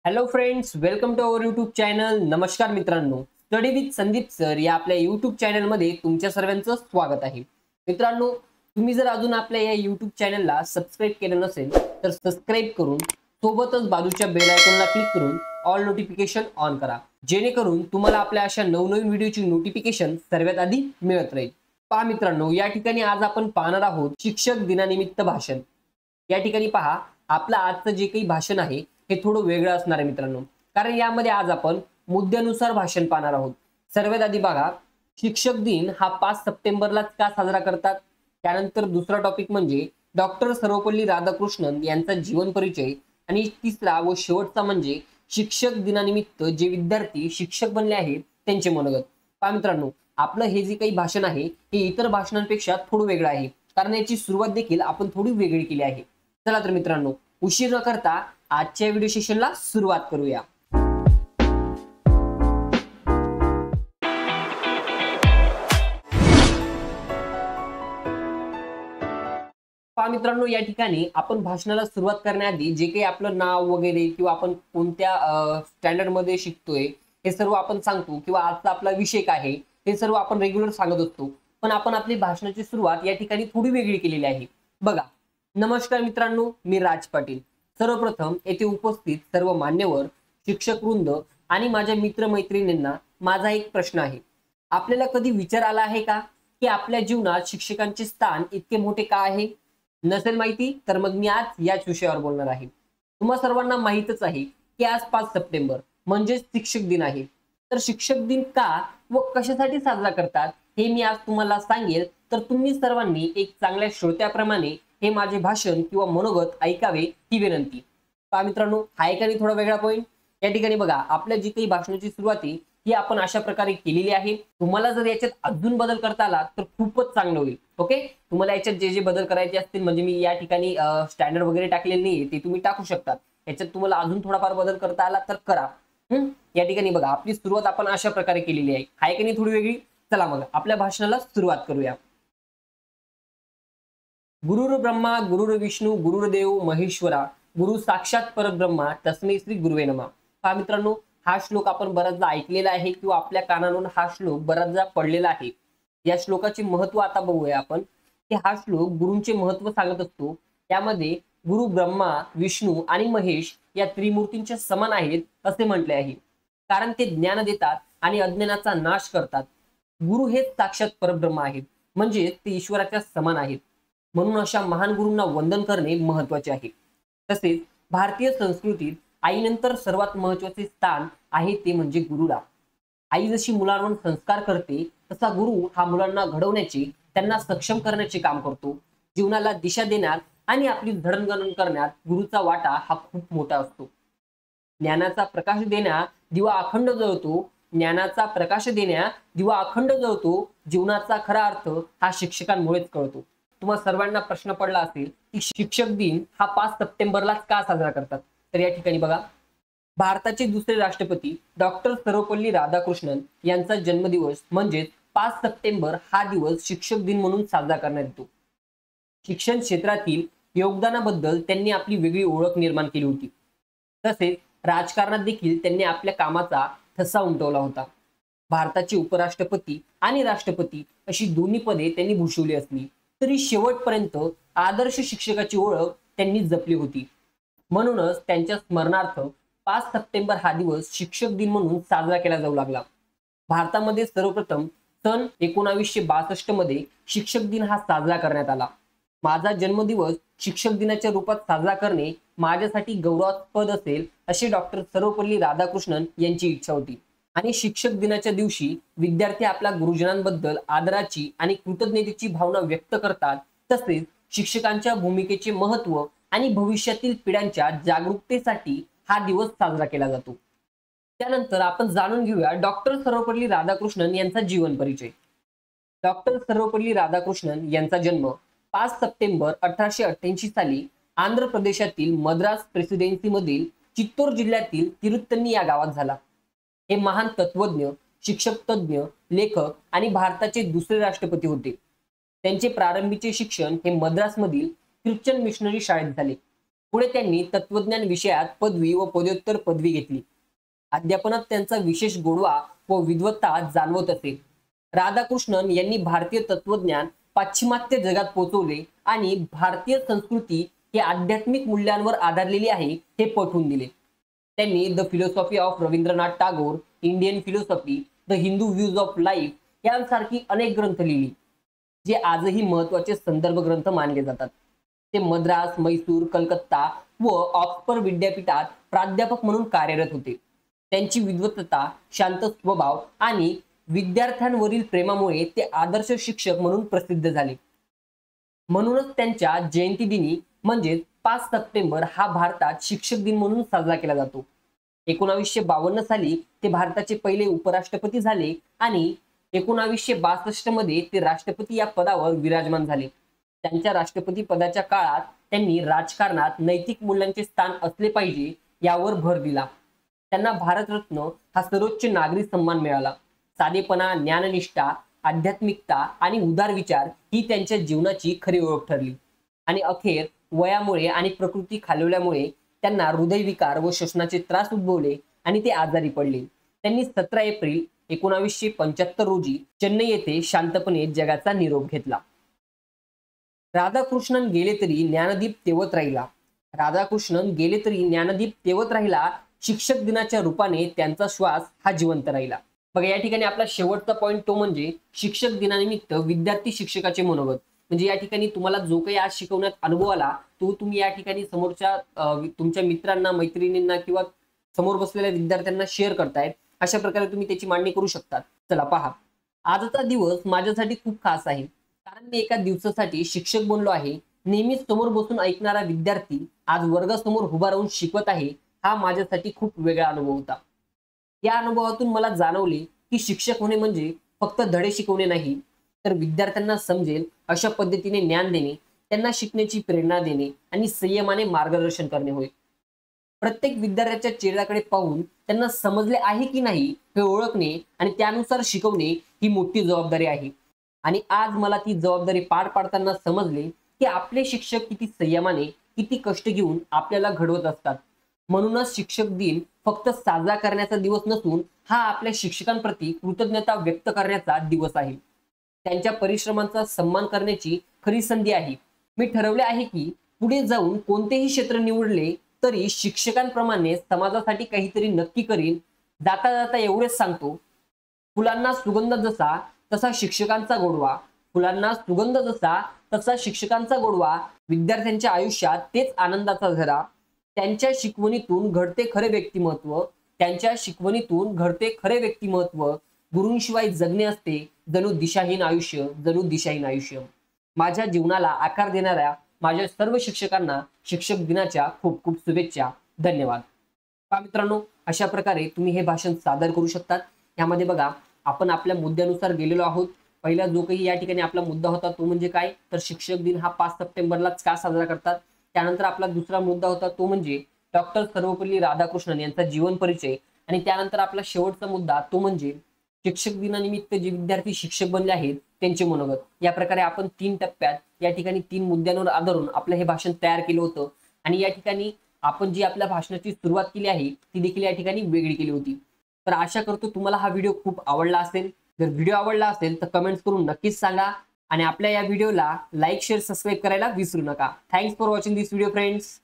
Hello friends, welcome to our YouTube channel. नमस्कार मित्रांनो, study with Sandeep sir या आपल्या यूट्यूब चॅनलमध्ये तुमच्या सर्वांचं स्वागत आहे. मित्रांनो, तुम्ही जर अजून आपल्या या यूट्यूब चॅनलला सबस्क्राईब केलं नसेल तर सबस्क्राईब करून सोबतच बाजूच्या बेल आयकॉनला क्लिक करून ऑल नोटिफिकेशन ऑन करा, जेणेकरून तुम्हाला आपल्या अशा नवनवीन व्हिडिओची नोटिफिकेशन सर्वात आधी मिळत राहील. पहा मित्रांनो, या ठिकाणी आज आपण पाहणार आहोत शिक्षक दिनानिमित्त भाषण. या ठिकाणी पहा, आपलं आजचं जे काही भाषण आहे हे थोडं वेगळं असणार आहे मित्रांनो, कारण यामध्ये आज आपण मुद्द्यानुसार भाषण पाहणार आहोत. सर्वात आधी बघा, शिक्षक दिन हा 5 सप्टेंबरलाच का साजरा करतात. त्यानंतर दुसरा टॉपिक म्हणजे डॉक्टर सर्वपल्ली राधाकृष्णन यांचा जीवन परिचय. आणि तिसरा व शेवटचा म्हणजे शिक्षक दिनानिमित्त जे विद्यार्थी शिक्षक बनले आहेत त्यांचे मनोगत. पहा मित्रांनो, आपलं हे जे काही भाषण आहे हे इतर भाषणांपेक्षा थोडं वेगळं आहे, कारण याची सुरुवात देखील आपण थोडी वेगळी केली आहे. चला तर मित्रांनो, उशीर न करता आजच्या व्हिडिओ सेशनला सुरुवात करूया. पहा मित्रांनो, या ठिकाणी आपण भाषणाला सुरुवात करण्याआधी जे काही आपलं नाव वगैरे किंवा आपण कोणत्या स्टँडर्ड मध्ये शिकतोय हे सर्व आपण सांगतो, किंवा आजचा आपला विषय काय आहे हे सर्व आपण रेग्युलर सांगत असतो. पण आपण आपली भाषणाची सुरुवात या ठिकाणी थोडी वेगळी केलेली आहे. बघा, नमस्कार मित्रांनो, मी राज पाटील. सर्वप्रथम येथे उपस्थित सर्व मान्यवर, शिक्षक वृंद आणि माझ्या मित्रमैत्रिणींना माझा एक प्रश्न आहे. आपल्याला कधी विचार आला आहे का की आपल्या जीवनात शिक्षकांचे स्थान इतके मोठे का आहे? नसेल माहिती तर मग मी आज याच विषयावर बोलणार आहे. तुम्हा सर्वांना माहीतच आहे की आज 5 सप्टेंबर म्हणजे शिक्षक दिन आहे. तर शिक्षक दिन का व कशासाठी साजरा करतात हे मी आज तुम्हाला सांगेल. तर तुम्ही सर्वांनी एक चांगल्या श्रोत्याप्रमाणे हे माझे भाषण किंवा मनोगत ऐकावे ही विनंती. पहा मित्रांनो, हा एकाने थोडा वेगळा पॉईंट. या ठिकाणी बघा, आपल्या जी काही भाषणाची सुरुवात आहे ही आपण अशा प्रकारे केलेली आहे. तुम्हाला जर याच्यात अजून बदल करता आला तर खूपच चांगलं होईल. ओके, तुम्हाला याच्यात जे जे बदल करायचे असतील, म्हणजे मी या ठिकाणी स्टँडर्ड वगैरे टाकलेले नाहीये, ते तुम्ही टाकू शकता. याच्यात तुम्हाला अजून थोडाफार बदल करता आला तर करा. या ठिकाणी बघा, आपली सुरुवात आपण अशा प्रकारे केलेली आहे. हा एकाने थोडी वेगळी. चला मग आपल्या भाषणाला सुरुवात करूया. गुरुर ब्रह्मा गुरुर विष्णू गुरुर्देव महेश्वरा गुरु साक्षात परब्रह्मा तस्मै श्री गुरुवे नमः. पहा मित्रांनो, हा श्लोक आपण बराचदा ऐकलेला आहे किंवा आपल्या कानावरून हा श्लोक बराचदा पडलेला आहे. या श्लोकाचे महत्व आता बघूया आपण, की हा श्लोक गुरूंचे महत्व सांगत असतो. त्यामध्ये गुरु ब्रह्मा, विष्णू आणि महेश या त्रिमूर्तींच्या समान आहेत असे म्हटले आहे, कारण ते ज्ञान देतात आणि अज्ञानाचा नाश करतात. गुरु हे साक्षात परब्रह्म आहेत, म्हणजे ते ईश्वराच्या समान आहेत. म्हणून अशा महान गुरूंना वंदन करणे महत्वाचे आहे. तसेच भारतीय संस्कृतीत आईनंतर सर्वात महत्वाचे स्थान आहे ते म्हणजे गुरुला. आई जशी मुलांवर संस्कार करते, तसा गुरु हा मुलांना घडवण्याचे, त्यांना सक्षम करण्याचे काम करतो. जीवनाला दिशा देण्यात आणि आपली जडणघडण करण्यात गुरुचा वाटा हा खूप मोठा असतो. ज्ञानाचा प्रकाश देण्या दिवा अखंड जळतो. ज्ञानाचा प्रकाश देण्या दिवा अखंड जळतो. जीवनाचा खरा अर्थ हा शिक्षकांमुळेच कळतो. तुम्हाला सर्वांना प्रश्न पडला असेल की शिक्षक दिन हा 5 सप्टेंबरलाच का साजरा करतात. तर या ठिकाणी बघा, भारताचे दुसरे राष्ट्रपती डॉक्टर सर्वपल्ली राधाकृष्णन यांचा जन्मदिवस म्हणजेच 5 सप्टेंबर हा दिवस शिक्षक दिन म्हणून साजरा करण्यात येतो. शिक्षण क्षेत्रातील योगदानाबद्दल त्यांनी आपली वेगळी ओळख निर्माण केली होती. तसेच राजकारणात देखील त्यांनी आपल्या कामाचा ठसा उमटवला होता. भारताचे उपराष्ट्रपती आणि राष्ट्रपती अशी दोन्ही पदे त्यांनी भूषवली असली तरी शेवटपर्यंत आदर्श शिक्षकाची ओळख त्यांनी जपली होती. म्हणूनच त्यांच्या स्मरणार्थ 5 सप्टेंबर हा दिवस शिक्षक दिन म्हणून साजरा केला जाऊ लागला. भारतामध्ये सर्वप्रथम सन 1962 मध्ये शिक्षक दिन हा साजरा करण्यात आला. माझा जन्मदिवस शिक्षक दिनाच्या रूपात साजरा करणे माझ्यासाठी गौरवास्पद असेल असे डॉक्टर सर्वपल्ली राधाकृष्णन यांची इच्छा होती. आणि शिक्षक दिनाच्या दिवशी विद्यार्थी आपल्या गुरुजनांबद्दल आदराची आणि कृतज्ञतेची भावना व्यक्त करतात. तसेच शिक्षकांच्या भूमिकेचे महत्व आणि भविष्यातील पिढ्यांच्या जागरूकतेसाठी हा दिवस साजरा केला जातो. त्यानंतर आपण जाणून घेऊया डॉक्टर सर्वपल्ली राधाकृष्णन यांचा जीवन परिचय. डॉक्टर सर्वपल्ली राधाकृष्णन यांचा जन्म 5 सप्टेंबर 1888 साली आंध्र प्रदेशातील मद्रास प्रेसिडेन्सी मधील चित्तूर जिल्ह्यातील तिरुत्तनी या गावात झाला. हे महान तत्वज्ञ, शिक्षक तज्ञ, लेखक आणि भारताचे दुसरे राष्ट्रपती होते. त्यांचे प्रारंभीचे शिक्षण हे मद्रासमधील ख्रिश्चन मिशनरी शाळेत झाले. पुढे त्यांनी तत्वज्ञान विषयात पदवी व पदव्युत्तर पदवी घेतली. अध्यापनात त्यांचा विशेष गोडवा व विद्वत्ता जाणवत असे. राधाकृष्णन यांनी भारतीय तत्वज्ञान पाश्चिमात्य जगात पोहोचवले आणि भारतीय संस्कृती ही आध्यात्मिक मूल्यांवर आधारलेली आहे हे पटवून दिले. त्यांनी the philosophy of Rabindranath Tagore, Indian philosophy, the Hindu views of life यांसारखी अनेक ग्रंथ लिहिली, जे आजही महत्वाचे संदर्भ ग्रंथ मानले जातात. ते मद्रास, मैसूर, कलकत्ता व ऑक्सफर्ड विद्यापीठात प्राध्यापक म्हणून कार्यरत होते. त्यांची विद्वत्ता, शांत स्वभाव आणि विद्यार्थ्यांवरील प्रेमामुळे ते आदर्श शिक्षक म्हणून प्रसिद्ध झाले. म्हणूनच त्यांच्या जयंतीदिनी म्हणजेच 5 सप्टेंबर हा भारतात शिक्षक दिन म्हणून साजरा केला जातो. 1952 साली ते भारताचे पहिले उपराष्ट्रपती झाले आणि 1962 मध्ये ते राष्ट्रपती या पदावर विराजमान झाले. त्यांच्या राष्ट्रपती पदाच्या काळात त्यांनी राजकारणात नैतिक मूल्यांचे स्थान असले पाहिजे यावर भर दिला. त्यांना भारतरत्न हा सर्वोच्च नागरी सन्मान मिळाला. साधेपणा, ज्ञाननिष्ठा, आध्यात्मिकता आणि उदार विचार ही त्यांच्या जीवनाची खरी ओळख ठरली. आणि अखेर वयामुळे आणि प्रकृती खालवल्यामुळे त्यांना हृदयविकार व श्वसनाचे त्रास उद्भवले आणि ते आजारी पडले. त्यांनी 17 एप्रिल 1975 रोजी चेन्नई येथे शांतपणे जगाचा निरोप घेतला. राधाकृष्णन गेले तरी ज्ञानदीप तेवत राहिला. राधाकृष्णन गेले तरी ज्ञानदीप तेवत राहिला. शिक्षक दिनाच्या रूपाने त्यांचा श्वास हा जिवंत राहिला. बघा, या ठिकाणी आपला शेवटचा पॉईंट तो म्हणजे शिक्षक दिनानिमित्त विद्यार्थी शिक्षकाचे मनोगत. म्हणजे या ठिकाणी तुम्हाला जो काही आज शिकवण्यात अनुभव आला तो तुम्ही या ठिकाणी समोरच्या तुमच्या मित्रांना, मैत्रिणींना किंवा समोर बसलेल्या विद्यार्थ्यांना शेअर करतायत. अशा प्रकारे तुम्ही त्याची मांडणी करू शकता. चला पहा, आजचा दिवस माझ्यासाठी खूप खास आहे, कारण मी एका दिवसासाठी शिक्षक बनलो आहे. नेहमीच समोर बसून ऐकणारा विद्यार्थी आज वर्गासमोर उभा राहून शिकवत आहे, हा माझ्यासाठी खूप वेगळा अनुभव होता. या अनुभवातून मला जाणवले की शिक्षक होणे म्हणजे फक्त धडे शिकवणे नाही, तर विद्यार्थ्यांना समजेल अशा पद्धतीने ज्ञान देणे, त्यांना शिकण्याची प्रेरणा देणे आणि संयमाने मार्गदर्शन करणे होय. प्रत्येक विद्यार्थ्याच्या चेहऱ्याकडे पाहून त्यांना समजले आहे की नाही हे ओळखणे आणि त्यानुसार शिकवणे ही मोठी जबाबदारी आहे. आणि आज मला ती जबाबदारी पार पाडताना समजले की आपले शिक्षक किती संयमाने, किती कष्ट घेऊन आपल्याला घडवत असतात. म्हणूनच शिक्षक दिन फक्त साजरा करण्याचा दिवस नसून हा आपल्या शिक्षकांप्रती कृतज्ञता व्यक्त करण्याचा दिवस आहे. त्यांच्या परिश्रमांचा सन्मान करण्याची खरी संधी आहे. मी ठरवले आहे की पुढे जाऊन कोणतेही क्षेत्र निवडले तरी शिक्षकांप्रमाणे समाजासाठी काहीतरी नक्की करीन. जाता जाता एवढेच सांगतो, फुलांना सुगंध जसा तसा शिक्षकांचा गोडवा. फुलांना सुगंध जसा तसा शिक्षकांचा गोडवा. विद्यार्थ्यांच्या आयुष्यात तेच आनंदाचा झरा. त्यांच्या शिकवणीतून घडते खरे व्यक्तिमत्व. त्यांच्या शिकवणीतून घडते खरे व्यक्तिमत्व. गुरूंशिवाय जगणे असते जणू दिशाहीन आयुष्य, जणू दिशाहीन आयुष्य. माझ्या जीवनाला आकार देणाऱ्या माझ्या सर्व शिक्षकांना शिक्षक दिनाच्या खूप खूप शुभेच्छा. धन्यवाद. मित्रांनो, अशा प्रकारे तुम्ही हे भाषण सादर करू शकतात. यामध्ये बघा, आपण आपल्या मुद्द्यानुसार गेलेलो आहोत. पहिला जो काही या ठिकाणी आपला मुद्दा होता तो म्हणजे काय, तर शिक्षक दिन हा 5 सप्टेंबरलाच का साजरा करतात. त्यानंतर आपला दुसरा मुद्दा होता तो म्हणजे डॉक्टर सर्वपल्ली राधाकृष्णन यांचा जीवन परिचय. आणि त्यानंतर आपला शेवटचा मुद्दा तो म्हणजे शिक्षक दिनानिमित्त जे विद्यार्थी शिक्षक बनले आहेत त्यांचे मनोगत. या प्रकारे आपण 3 टप्प्यात या ठिकाणी 3 मुद्द्यांवर आधारून आपलं हे भाषण तयार केलं होतं. आणि या ठिकाणी आपण जी आपल्या भाषणाची सुरुवात केली आहे ती देखील या ठिकाणी वेगळी केली होती. तर आशा करतो तुम्हाला हा व्हिडिओ खूप आवडला असेल. जर व्हिडिओ आवडला असेल तर कमेंट्स करून नक्कीच सांगा आणि आपल्या या व्हिडिओला लाईक, शेअर, सबस्क्राईब करायला विसरू नका. Thanks for watching this video friends.